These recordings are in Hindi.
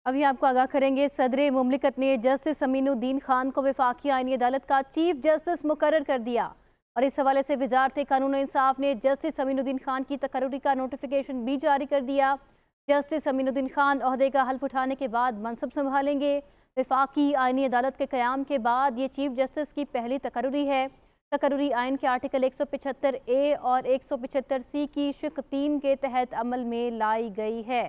अभी आपको आगाह करेंगे, सदर मुमलिकत ने जस्टिस अमीनुद्दीन खान को वफाकी आईनी अदालत का चीफ जस्टिस मुकर्रर कर दिया। और इस हवाले से वजारत कानून इंसाफ ने जस्टिस अमीनुद्दीन खान की तकर्रुरी का नोटिफिकेशन भी जारी कर दिया। जस्टिस अमीनुद्दीन खान ओहदे का हल्फ उठाने के बाद मनसब संभालेंगे। वफाकी आईनी अदालत के क़याम के बाद ये चीफ जस्टिस की पहली तकर्रुरी है। तकर्रुरी आइन के आर्टिकल 175 ए और 175 सी की शिक 3 के तहत अमल में लाई गई है।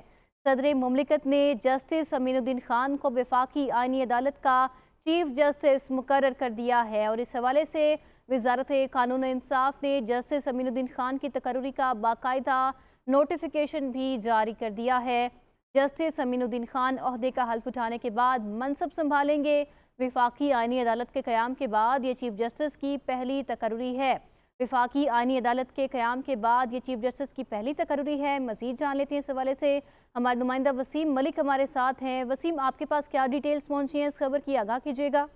सदर मुमलिकत ने जस्टिस अमीनुद्दीन खान को वफाकी आईनी अदालत का चीफ जस्टिस मुकर्रर कर दिया है। और इस हवाले से वजारत कानून इंसाफ ने जस्टिस अमीनुद्दीन खान की तकर्रुरी का बाकायदा नोटिफिकेशन भी जारी कर दिया है। जस्टिस अमीनुद्दीन खान ओहदे का हल्फ उठाने के बाद मनसब संभालेंगे। वफाकी आईनी अदालत के क़याम के बाद ये चीफ जस्टिस की पहली तकर्रुरी है। वफाकी आईनी अदालत के क़याम के बाद ये चीफ जस्टिस की पहली तकर्रुरी है। मज़ीद जान लेते हैं इस हवाले से, हमारे नुमाइंदा वसीम मलिक हमारे साथ हैं। वसीम, आपके पास क्या डिटेल्स पहुंची हैं इस खबर की, आगाह कीजिएगा।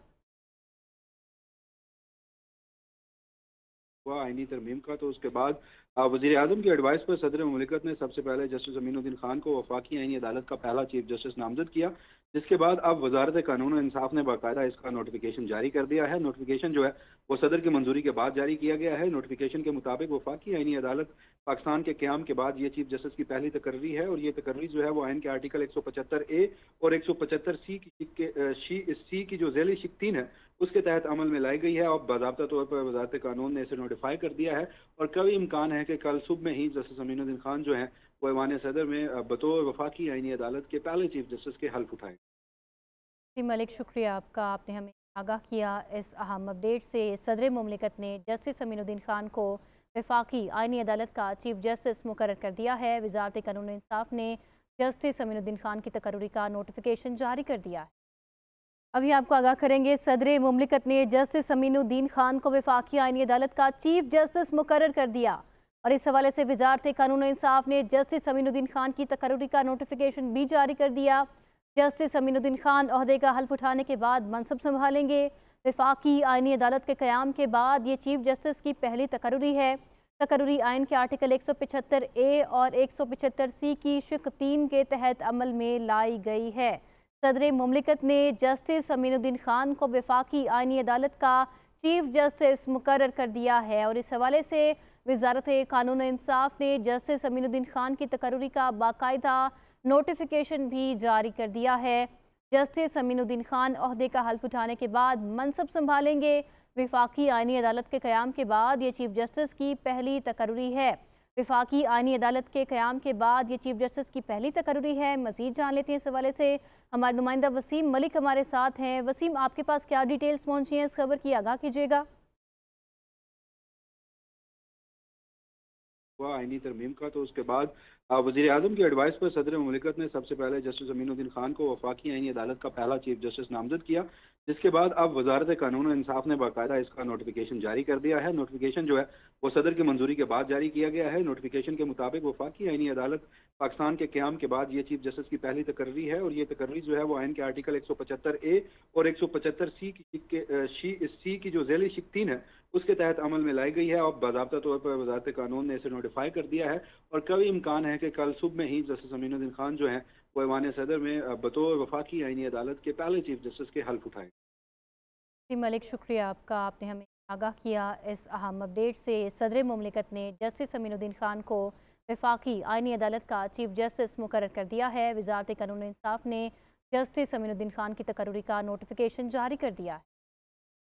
हुआ आईनी तरमीम का, तो उसके बाद वज़ीर आज़म की एडवाइस पर सदर मुमलिकत ने सबसे पहले जस्टिस अमीनुद्दीन खान को वफाकी आईनी अदालत का पहला चीफ जस्टिस नामजद किया, जिसके बाद अब वजारत कानून और इंसाफ ने बाकायदा इसका नोटिफिकेशन जारी कर दिया है। नोटिफिकेशन जो है वो सदर की मंजूरी के बाद जारी किया गया है। नोटिफिकेशन के मुताबिक वफाकी आईनी अदालत पाकिस्तान के क़याम के बाद ये चीफ जस्टिस की पहली तकर्री है। और ये तकर्री जो है वो आइन के आर्टिकल 175 ए और 175 सी की जो झैली शिक 3 है उसके तहत अमल में लाई गई है। और बाज़ाब्ता तौर पर वजारत कानून ने इसे नोटिफाई कर दिया है और कभी इम्कान है कि कल सुबह में ही जस्टिस अमीनुद्दीन खान जो हैं वो ऐवान सदर में बतौर वफाकी आईनी अदालत के पहले चीफ जस्टिस के हल्फ उठाए। जी मलिक, शुक्रिया आपका, आपने हमें आगाह किया इस अहम अपडेट से। सदर मुमलिकत ने जस्टिस अमीनुद्दीन खान को वफाकी आईनी अदालत का चीफ जस्टिस मुकर्रर कर दिया है। वजारत कानून इंसाफ ने जस्टिस अमीनुद्दीन खान की तकर्रुरी का नोटिफिकेशन जारी कर दिया है। अभी आपको आगाह करेंगे, सदर मुमलिकत ने जस्टिस अमीनुद्दीन खान को वफाकी आईनी अदालत का चीफ जस्टिस मुकर्रर कर दिया। और इस हवाले से वजारत कानून इंसाफ ने जस्टिस अमीनुद्दीन खान की तकर्रुरी का नोटिफिकेशन भी जारी कर दिया। जस्टिस अमीनुद्दीन खान ओहदे का हल्फ उठाने के बाद मनसब संभालेंगे। वफाकी आईनी अदालत के क़याम के बाद ये चीफ जस्टिस की पहली तकर्रुरी है। तकर्रुरी आइन के आर्टिकल 175 ए और 175 सी की शिक 3 के तहत अमल में लाई गई है। सदर मुमलिकत ने जस्टिस अमीनुद्दीन खान को वफाकी आईनी अदालत का चीफ जस्टिस मुकर्रर कर दिया है। और इस हवाले से वजारत कानून इंसाफ ने जस्टिस अमीनुद्दीन खान की तकर्रुरी का बाकायदा नोटिफिकेशन भी जारी कर दिया है। जस्टिस अमीनुद्दीन खान ओहदे का हल्फ उठाने के बाद मनसब संभालेंगे। वफाकी आईनी अदालत के क़याम के बाद ये चीफ जस्टिस की पहली तकर्रुरी है। वफाकी आईनी अदालत के क़याम के बाद ये चीफ जस्टिस की पहली तकर्रुरी है। मज़ीद जान लेते हैं इस हवाले से, हमारे नुमाइंदा वसीम मलिक हमारे साथ हैं। वसीम, आपके पास क्या डिटेल्स पहुंची हैं इस खबर की, आगाह कीजिएगा। हुआ आईनी तरमीम का, तो उसके बाद वज़ीर आज़म की एडवाइस पर सदर मुमलिकत ने सबसे पहले जस्टिस अमीनुद्दीन खान को वफाकी आईनी अदालत का पहला चीफ जस्टिस नामजद किया, जिसके बाद अब वजारत कानून और इंसाफ ने बाकायदा इसका नोटिफिकेशन जारी कर दिया है। नोटिफिकेशन जो है वो सदर की मंजूरी के बाद जारी किया गया है। नोटिफिकेशन के मुताबिक वफाकी आईनी अदालत पाकिस्तान के क़याम के बाद ये चीफ जस्टिस की पहली तकर्री है। और ये तकर्री जो है वो आइन के आर्टिकल 175 ए और 175 सी की जो झैली शिक 3 है उसके तहत अमल में लाई गई है। और बाज़ाब्ता तौर पर वजारत कानून ने इसे नोटिफाई कर दिया है और कभी इम्कान है कि कल सुबह में ही जस्टिस अमीनुद्दीन खान जो हैं वो ऐवान सदर में बतौर वफाकी आईनी अदालत के पहले चीफ जस्टिस के हल्फ उठाए। जी मलिक, शुक्रिया आपका, आपने हमें आगाह किया इस अहम अपडेट से। सदर मुमलिकत ने जस्टिस अमीनुद्दीन खान को वफाकी आईनी अदालत का चीफ जस्टिस मुकर्रर कर दिया है। वजारत कानून इंसाफ ने जस्टिस अमीनुद्दीन खान की तकर्रुरी का नोटिफिकेशन जारी कर दिया है।